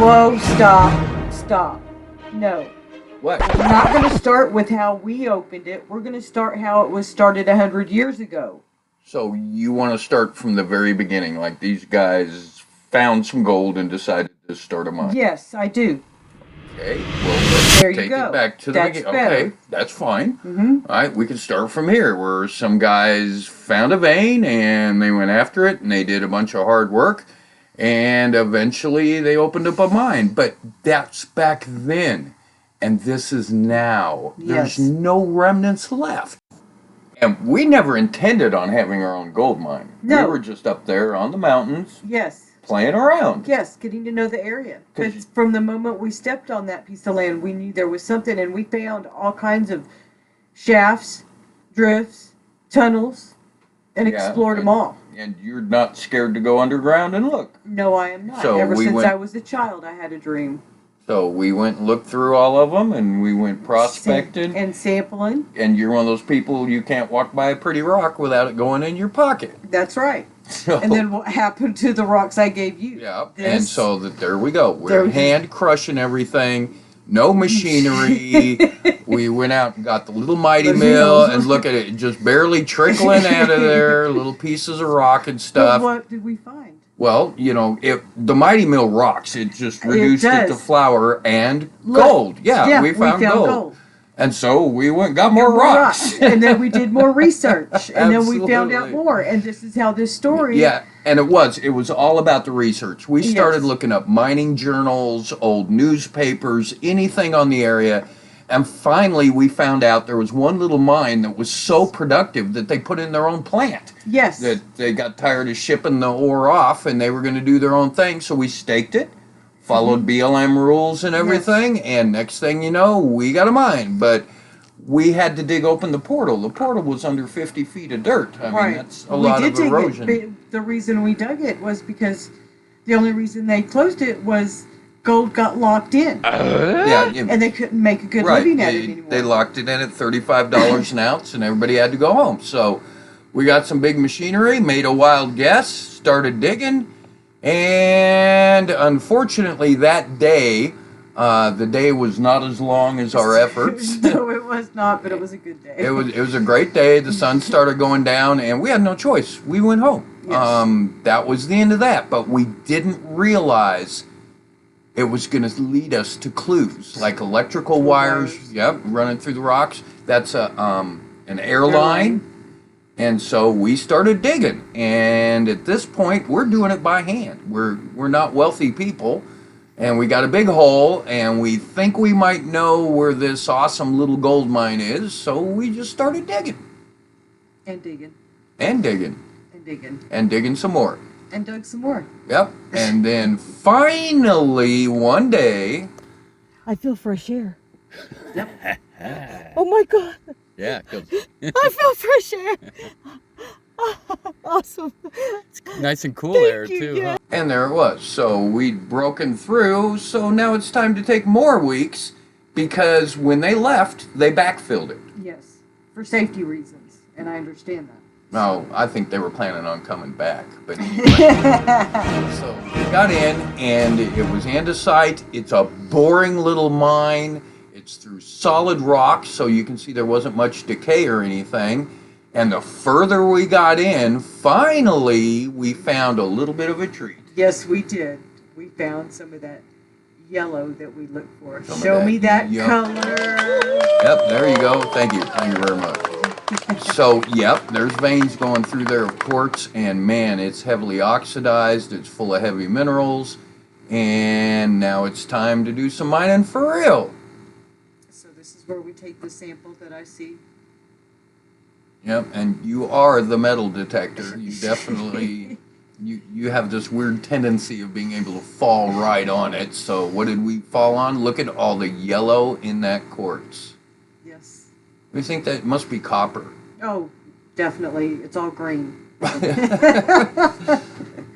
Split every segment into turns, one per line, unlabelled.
Whoa, stop. Stop. No.
What?
We're not going to start with how we opened it. We're going to start how it was started 100 years ago.
So you want to start from the very beginning, like these guys found some gold and decided to start a mine.
Yes, I do.
Okay, well, let's
There you
take
go.
it back to the
That's
beginning.
better.
Okay, that's fine.
Mm-hmm.
All right, we can start from here, where some guys found a vein and they went after it and they did a bunch of hard work and eventually they opened up a mine. But that's back then, and this is now.
Yes.
There's no remnants left. And we never intended on having our own gold mine.
No.
We were just up there on the mountains
Yes.
playing around.
Yes, getting to know the area. Because from the moment we stepped on that piece of land, we knew there was something, and we found all kinds of shafts, drifts, tunnels, and explored them all.
And you're not scared to go underground and look.
No, I am not.
So
Ever
we
since
went-
I was a child, I had a dream.
So we went and looked through all of them, and we went prospecting.
And sampling.
And you're one of those people, you can't walk by a pretty rock without it going in your pocket.
That's right.
So,
And then what happened to the rocks I gave you?
yeah,
This-
and so there we go.
There
We're
we-
hand crushing everything. No machinery. We went out and got the little mighty
The
mill,
mills.
and look at it, just barely trickling out of there, little pieces of rock and
But
stuff.
what did we find?
Well, you know, the mighty mill rocks. It just reduced it,
does.
to flour and
Look.
gold. Yeah, we found gold.
gold.
And so we went and got more
More
rocks.
And then we did more research. And then we found out
Absolutely.
more. And this is how this story.
Yeah, and it was all about the research. We started
Yes.
looking up mining journals, old newspapers, anything on the area. And finally, we found out there was one little mine that was so productive that they put in their own plant.
Yes.
That they got tired of shipping the ore off and they were going to do their own thing. So we staked it, followed BLM rules and everything. And next thing you know, we got a mine. But we had to dig open the portal. The portal was under 50 feet of dirt. I mean, that's a lot of erosion.
Dig it. But the reason we dug it was because the only reason they closed it was gold got locked in.
Yeah,
And they couldn't make a good
right.
living at it anymore.
They locked it in at $35 an ounce, and everybody had to go home. So we got some big machinery, made a wild guess, started digging, and unfortunately that day, the day was not as long as our efforts.
No, it was not, but it was a good day.
It was a great day. The sun started going down, and we had no choice. We went home.
Yes.
That was the end of that. But we didn't realize it was going to lead us to clues like electrical wires. Yep, running through the rocks. That's an airline. And so we started digging. And at this point, we're doing it by hand. We're not wealthy people. And we got a big hole, and we think we might know where this awesome little gold mine is, so we just started digging.
And digging.
And digging.
And digging.
And digging some more.
And dug some more.
Yep. And then finally, one day...
I feel fresh air.
Yep.
Oh my God.
Yeah.
I feel fresh air. Awesome.
Nice and cool
Thank
air,
you,
too,
yeah.
huh?
And there it was. So we'd broken through, so now it's time to take more weeks, because when they left, they backfilled it.
Yes. For safety reasons. And I understand that.
No, I think they were planning on coming back. But anyway. So we got in, and it was andesite. It's a boring little mine. It's through solid rock, so you can see there wasn't much decay or anything. And the further we got in, finally, we found a little bit of a treat.
Yes, we did. We found some of that yellow that we looked for.
Some of
Show
that
me that
yellow.
color.
Yep, there you go. Thank you. Thank you very much. So, yep, there's veins going through there of quartz, and man, it's heavily oxidized. It's full of heavy minerals, and now it's time to do some mining for real.
So this is where we take the sample that I see.
Yep, and you are the metal detector. You definitely, you have this weird tendency of being able to fall right on it. So what did we fall on? Look at all the yellow in that quartz.
Yes.
We think that must be copper.
Oh, definitely. It's all green.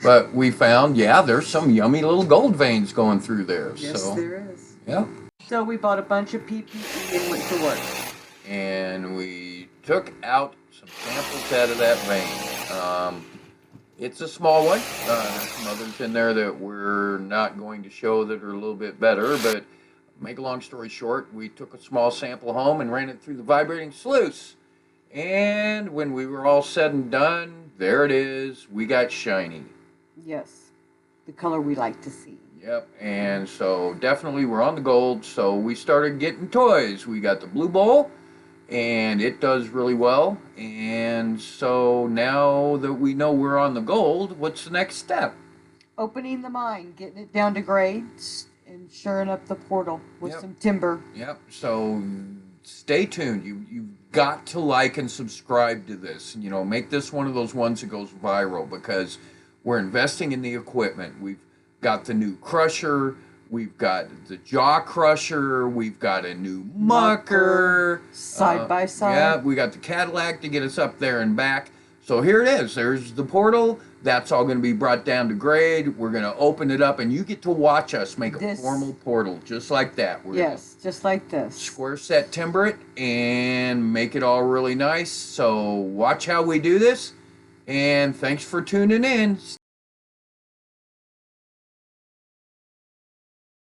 But we found, yeah, there's some yummy little gold veins going through there.
Yes,
So,
there is.
yeah.
So we bought a bunch of PPE and went to work.
And we took out some samples out of that vein. It's a small one. There's some others in there that we're not going to show that are a little bit better, but make a long story short, we took a small sample home and ran it through the vibrating sluice. And when we were all said and done, there it is. We got shiny.
Yes, the color we like to see.
Yep, and so definitely we're on the gold, so we started getting toys. We got the blue bowl, and it does really well. And so now that we know we're on the gold, what's the next step?
Opening the mine, getting it down to grades, and shoring up the portal with
Yep.
some timber.
Yep, so stay tuned. You've got to like and subscribe to this. You know, make this one of those ones that goes viral because we're investing in the equipment. We've got the new crusher. We've got the jaw crusher. We've got a new mucker.
Side by side.
Yeah, we got the Cadillac to get us up there and back. So here it is. There's the portal. That's all going to be brought down to grade. We're going to open it up, and you get to watch us make a formal portal just like that.
Yes, just like this.
Square set timber it and make it all really nice. So watch how we do this. And thanks for tuning in.